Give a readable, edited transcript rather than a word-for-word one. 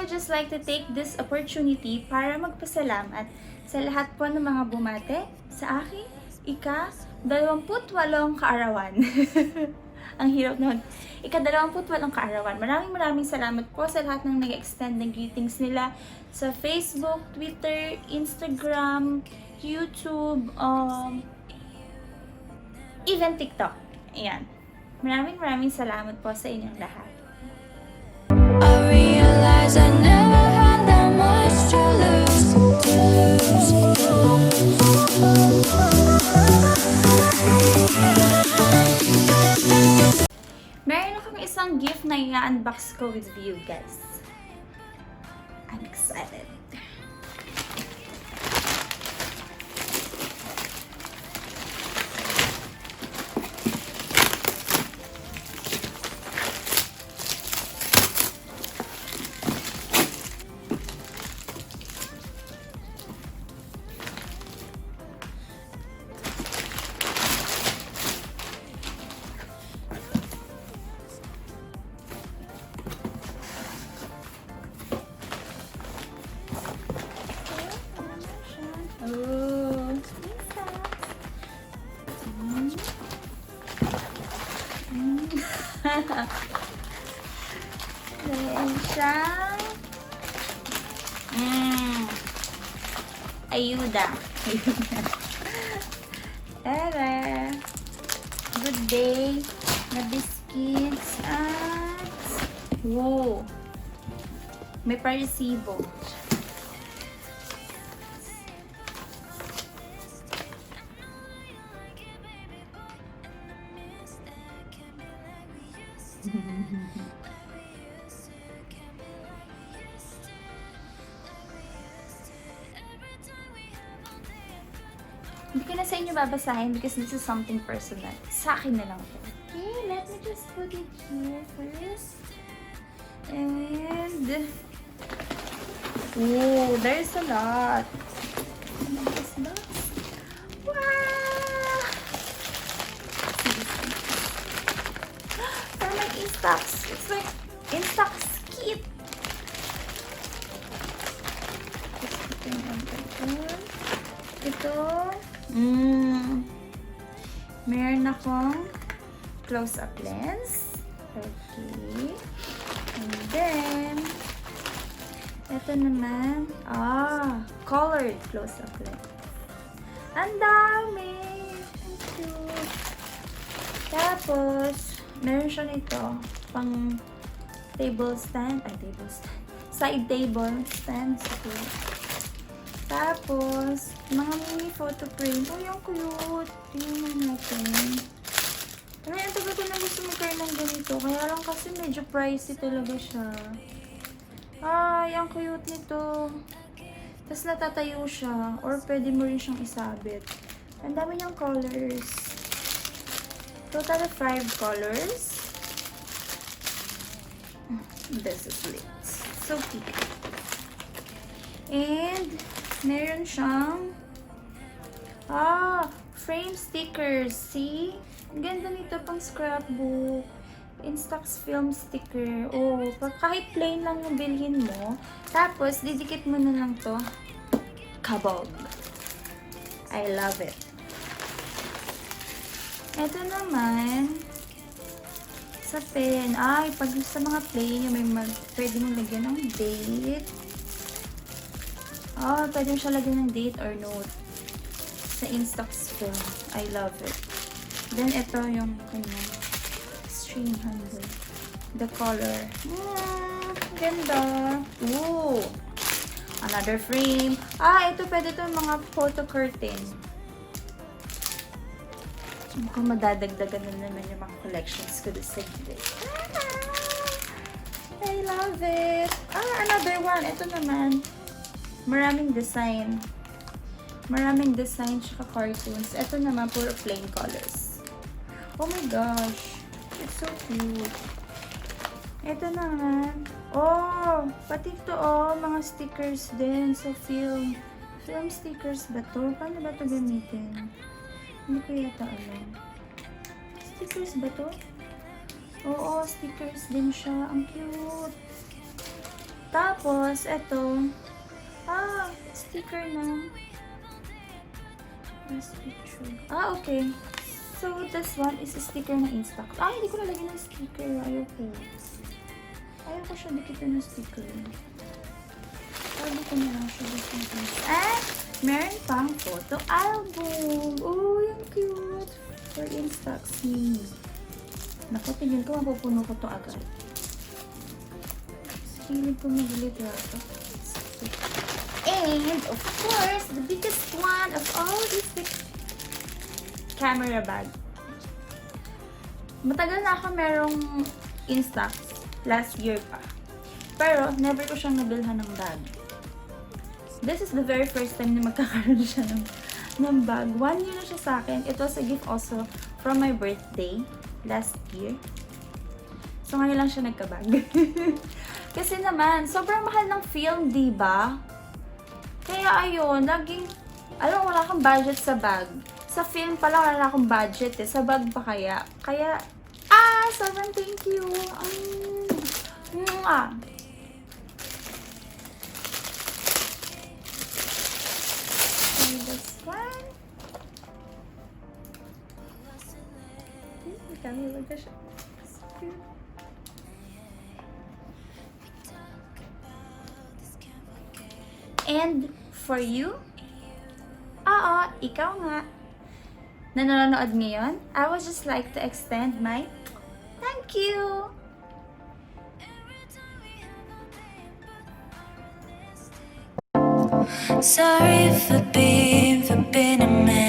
would just like to take this opportunity para magpasalamat sa lahat po ng mga bumate sa aking ika-28 kaarawan. Ang hirap naman. Ika-28 kaarawan. Maraming salamat po sa lahat ng nag-extend ng greetings nila sa Facebook, Twitter, Instagram, YouTube, even TikTok. Ayan. Maraming salamat po sa inyong lahat. I realize I never had that much to lose. Meron akong isang gift na i-unbox ko with you guys. I'm excited. Oh, Ayan siya. Ayuda. Tara. Good day. Na biscuits at wow. May parisibo. Hindi ko na sa inyo babasahin because this is something personal. Sa akin na lang ito. Okay, let me just put it here first. And oh, there's a lot. What is that? Wow! For my Instax. It's like Instax kit. Ito. Meron akong close-up lens. Okay. And then, ito naman, colored close-up lens. Ang dami! Ang cute! Tapos, meron siya nito, pang table stand. Side table stand. Okay. Tapos, mga mini photo frame. Oh, yung cute. Tingnan natin. Ang tagal ko na gusto magkaroon ng ganito. Kaya lang kasi medyo pricey talaga siya. Ay, ang cute nito. Tapos natatayo siya. Or pwede mo rin siyang isabit. Ang dami niyang colors. Total of 5 colors. This is lit. So cute. And meron siyang frame stickers. See? Ang ganda nito pang scrapbook. Instax film sticker. Oh, kahit plain lang yung bilhin mo. Tapos, didikit mo na lang to. Kabog. I love it. Ito naman, sa pen. Ay, pag sa mga plain, may pwede mong lagyan ng date. Pwede mo siya lagyan ng date or note. Sa Instax film. I love it. Then, ito yung kanyang string handle. The color. Ganda. Ooh. Another frame. Ito pwede ito mga photo curtain. Mukhang madadagdagan na naman yung mga collections ko this segment. I love it. Another one. Ito naman. Maraming design. Maraming design tsaka cartoons. Ito naman, puro plain colors. Oh my gosh. It's so cute. Ito naman. Pati ito mga stickers din sa film. Film stickers ba to? Paano ba ito gamitin? Hindi ko yata alam. Stickers ba to? Oo, stickers din siya. Ang cute. Tapos, eto. Sticker na. Last picture. Okay. So, this one is a sticker na Instax. Hindi ko nalagyan ng sticker. Ayoko siya dikitin ng sticker. Sabi ko na lang siya dikitin. Meron pang photo album. Yung cute. For Instax mini. Naku, tingin ko mapupuno ko to agad. Hilig ko mag-litrato. And, of course, the biggest one of all is the camera bag. Matagal na ako merong Instax. Last year pa. Pero, never ko siyang nabilhan ng bag. This is the very first time na magkakaroon siya ng bag. 1 year na siya sa akin. It was a gift also from my birthday last year. So, ngayon lang siya nagkabag. Kasi naman, sobrang mahal ng film, diba? Kaya ayun, laging, wala kang budget sa bag. Sa film pala wala akong budget eh. Sa bag pa kaya? Kaya, sobrang thank you. This one. Kami wag siya. And for you, ikaw nga, na nanonood ngayon, I would just like to extend my thank you. Sorry for being a man.